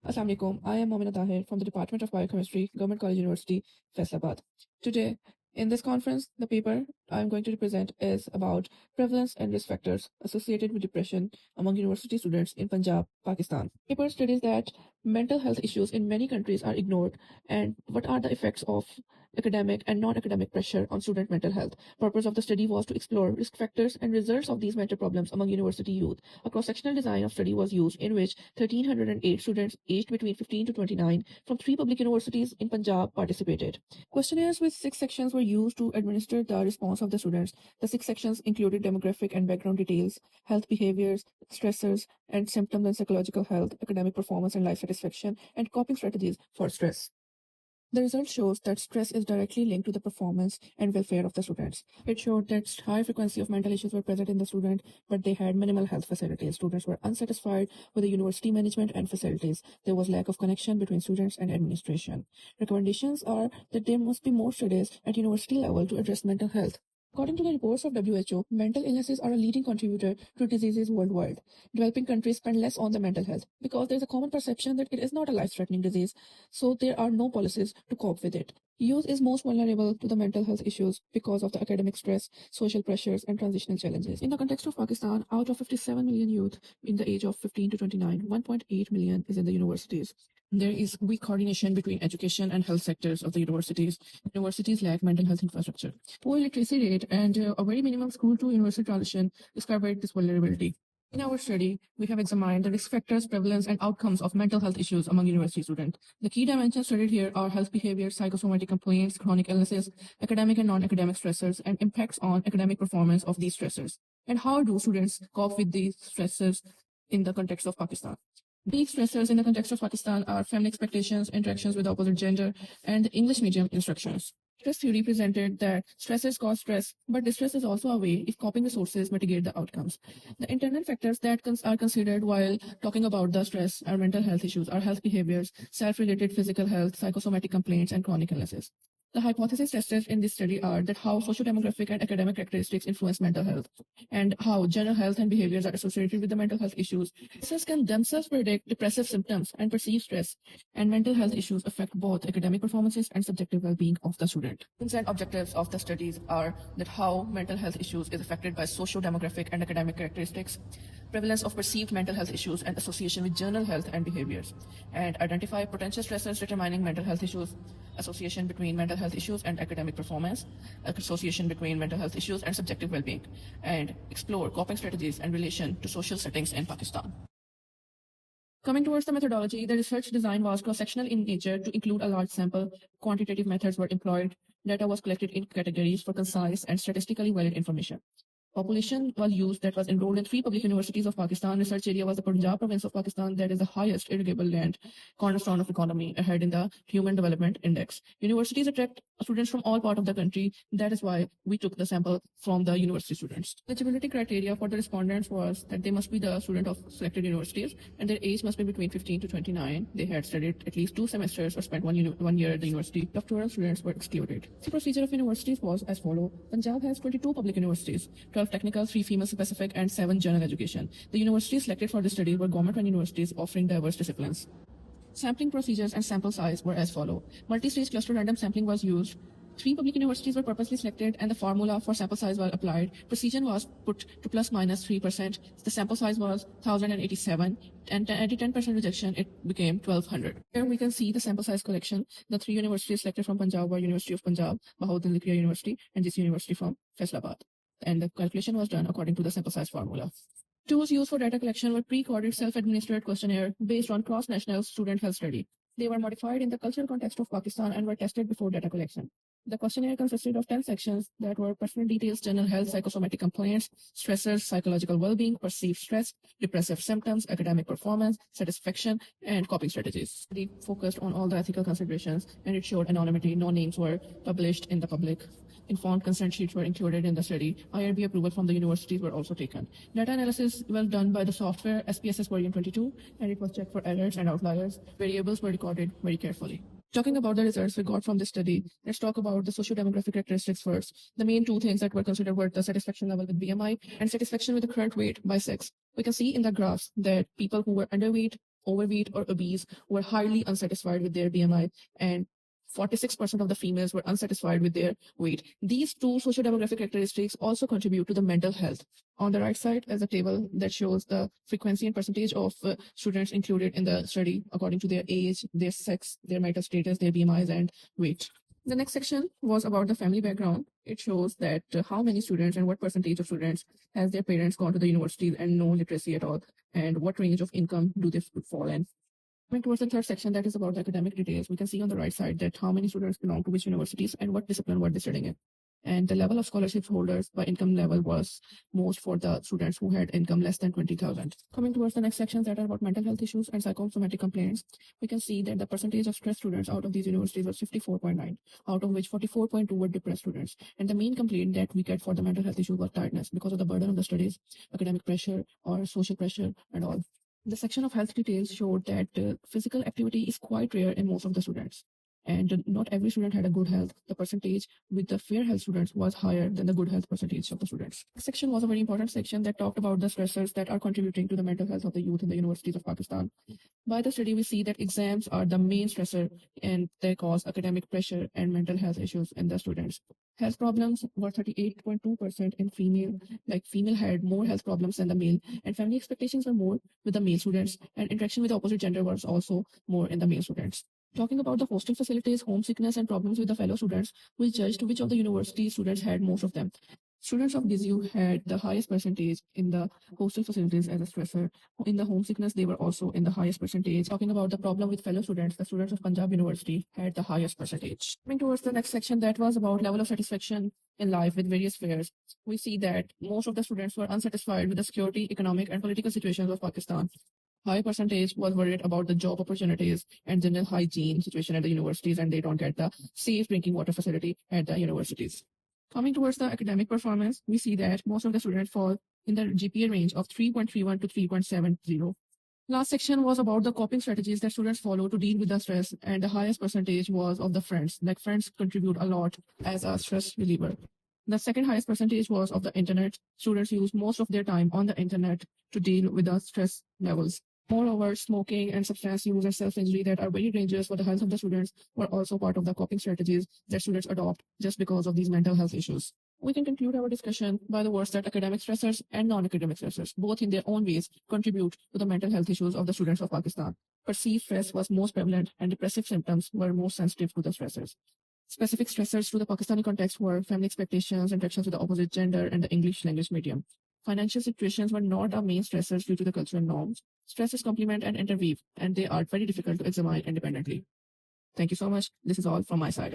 Assalamu alaikum. I am Momina Tahir from the Department of Biochemistry, Government College University, Faisalabad. Today, in this conference, the paper I am going to present is about prevalence and risk factors associated with depression among university students in Punjab, Pakistan. The paper studies that mental health issues in many countries are ignored and what are the effects of academic and non-academic pressure on student mental health. Purpose of the study was to explore risk factors and results of these mental problems among university youth. A cross-sectional design of study was used in which 1,308 students aged between 15 to 29 from 3 public universities in Punjab participated. Questionnaires with 6 sections were used to administer the response of the students. The 6 sections included demographic and background details, health behaviors, stressors and symptoms and psychological health, academic performance and life satisfaction, and coping strategies for stress. The result shows that stress is directly linked to the performance and welfare of the students. It showed that high frequency of mental issues were present in the student, but they had minimal health facilities. Students were unsatisfied with the university management and facilities. There was lack of connection between students and administration. Recommendations are that there must be more studies at university level to address mental health. According to the reports of WHO, mental illnesses are a leading contributor to diseases worldwide. Developing countries spend less on the mental health because there is a common perception that it is not a life-threatening disease, so there are no policies to cope with it. Youth is most vulnerable to the mental health issues because of the academic stress, social pressures, and transitional challenges. In the context of Pakistan, out of 57 million youth in the age of 15 to 29, 1.8 million is in the universities. There is weak coordination between education and health sectors of the universities. Universities lack mental health infrastructure. Poor literacy rate and a very minimum school to university transition discovered this vulnerability. In our study, we have examined the risk factors, prevalence, and outcomes of mental health issues among university students. The key dimensions studied here are health behavior, psychosomatic complaints, chronic illnesses, academic and non-academic stressors, and impacts on academic performance of these stressors. And how do students cope with these stressors in the context of Pakistan? These stressors in the context of Pakistan are family expectations, interactions with the opposite gender, and English medium instructions. Stress theory presented that stressors cause stress, but distress is also a way if coping resources mitigate the outcomes. The internal factors that are considered while talking about the stress or mental health issues are health behaviors, self-related physical health, psychosomatic complaints, and chronic illnesses. The hypotheses tested in this study are that how socio-demographic and academic characteristics influence mental health, and how general health and behaviors are associated with the mental health issues. Researchers can themselves predict depressive symptoms and perceived stress, and mental health issues affect both academic performances and subjective well-being of the student. Aims and objectives of the studies are that how mental health issues is affected by socio-demographic and academic characteristics, prevalence of perceived mental health issues and association with general health and behaviors, and identify potential stressors determining mental health issues, association between mental health issues and academic performance, association between mental health issues and subjective well-being, and explore coping strategies in relation to social settings in Pakistan. Coming towards the methodology, the research design was cross-sectional in nature to include a large sample. Quantitative methods were employed. Data was collected in categories for concise and statistically valid information. Population was used that was enrolled in 3 public universities of Pakistan. Research area was the Punjab province of Pakistan, that is the highest irrigable land, cornerstone of economy, ahead in the Human Development Index. Universities attract students from all parts of the country. That is why we took the sample from the university students. Eligibility criteria for the respondents was that they must be the student of selected universities and their age must be between 15 to 29. They had studied at least 2 semesters or spent 1 year at the university. Doctoral students were excluded. The procedure of universities was as follows. Punjab has 22 public universities, 12 technical, 3 female specific, and 7 general education. The universities selected for this study were government-run universities offering diverse disciplines. Sampling procedures and sample size were as follows. Multi-stage cluster random sampling was used. 3 public universities were purposely selected and the formula for sample size was applied. Precision was put to plus minus 3%. The sample size was 1,087 and at 10% rejection, it became 1,200. Here we can see the sample size collection. The 3 universities selected from Punjab were University of Punjab, Bahauddin Zikriya University, and this university from Faisalabad. And the calculation was done according to the sample size formula. Tools used for data collection were pre-coded self-administered questionnaire based on cross-national student health study. They were modified in the cultural context of Pakistan and were tested before data collection. The questionnaire consisted of 10 sections that were personal details, general health, psychosomatic complaints, stressors, psychological well-being, perceived stress, depressive symptoms, academic performance, satisfaction, and coping strategies. They focused on all the ethical considerations and it showed anonymity. No names were published in the public. Informed consent sheets were included in the study. IRB approval from the universities were also taken. Data analysis was done by the software SPSS version 22 and it was checked for errors and outliers. Variables were recorded very carefully. Talking about the results we got from this study, let's talk about the socio-demographic characteristics first. The main 2 things that were considered were the satisfaction level with BMI and satisfaction with the current weight by sex. We can see in the graphs that people who were underweight overweight or obese were highly unsatisfied with their BMI, and 46% of the females were unsatisfied with their weight. These two social demographic characteristics also contribute to the mental health. On the right side is a table that shows the frequency and percentage of students included in the study according to their age, their sex, their marital status, their BMIs, and weight. The next section was about the family background. It shows that how many students and what percentage of students has their parents gone to the universities and no literacy at all, and what range of income do they fall in. Coming towards the third section, that is about the academic details, we can see on the right side that how many students belong to which universities and what discipline were they studying in. And the level of scholarship holders by income level was most for the students who had income less than 20,000. Coming towards the next sections that are about mental health issues and psychosomatic complaints, we can see that the percentage of stressed students out of these universities was 54.9, out of which 44.2 were depressed students. And the main complaint that we get for the mental health issue was tiredness because of the burden of the studies, academic pressure, or social pressure, and all. The section of health details showed that physical activity is quite rare in most of the students, and not every student had a good health. The percentage with the fair health students was higher than the good health percentage of the students. This section was a very important section that talked about the stressors that are contributing to the mental health of the youth in the universities of Pakistan. By the study, we see that exams are the main stressor and they cause academic pressure and mental health issues in the students. Health problems were 38.2% in female, like female had more health problems than the male, and family expectations were more with the male students, and interaction with the opposite gender was also more in the male students. Talking about the hostel facilities, homesickness, and problems with the fellow students, we judged which of the university students had most of them. Students of DZU had the highest percentage in the hostel facilities as a stressor. In the homesickness, they were also in the highest percentage. Talking about the problem with fellow students, the students of Punjab University had the highest percentage. Coming towards the next section, that was about level of satisfaction in life with various spheres. We see that most of the students were unsatisfied with the security, economic, and political situations of Pakistan. High percentage was worried about the job opportunities and general hygiene situation at the universities, and they don't get the safe drinking water facility at the universities. Coming towards the academic performance, we see that most of the students fall in the GPA range of 3.31 to 3.70. Last section was about the coping strategies that students follow to deal with the stress, and the highest percentage was of the friends. Like friends contribute a lot as a stress reliever. The second highest percentage was of the internet. Students use most of their time on the internet to deal with the stress levels. Moreover, smoking and substance use and self-injury that are very dangerous for the health of the students were also part of the coping strategies that students adopt just because of these mental health issues. We can conclude our discussion by the words that academic stressors and non-academic stressors, both in their own ways, contribute to the mental health issues of the students of Pakistan. Perceived stress was most prevalent and depressive symptoms were most sensitive to the stressors. Specific stressors to the Pakistani context were family expectations, interactions with the opposite gender, and the English language medium. Financial situations were not our main stressors due to the cultural norms. Stresses complement and interweave, and they are very difficult to examine independently. Thank you so much. This is all from my side.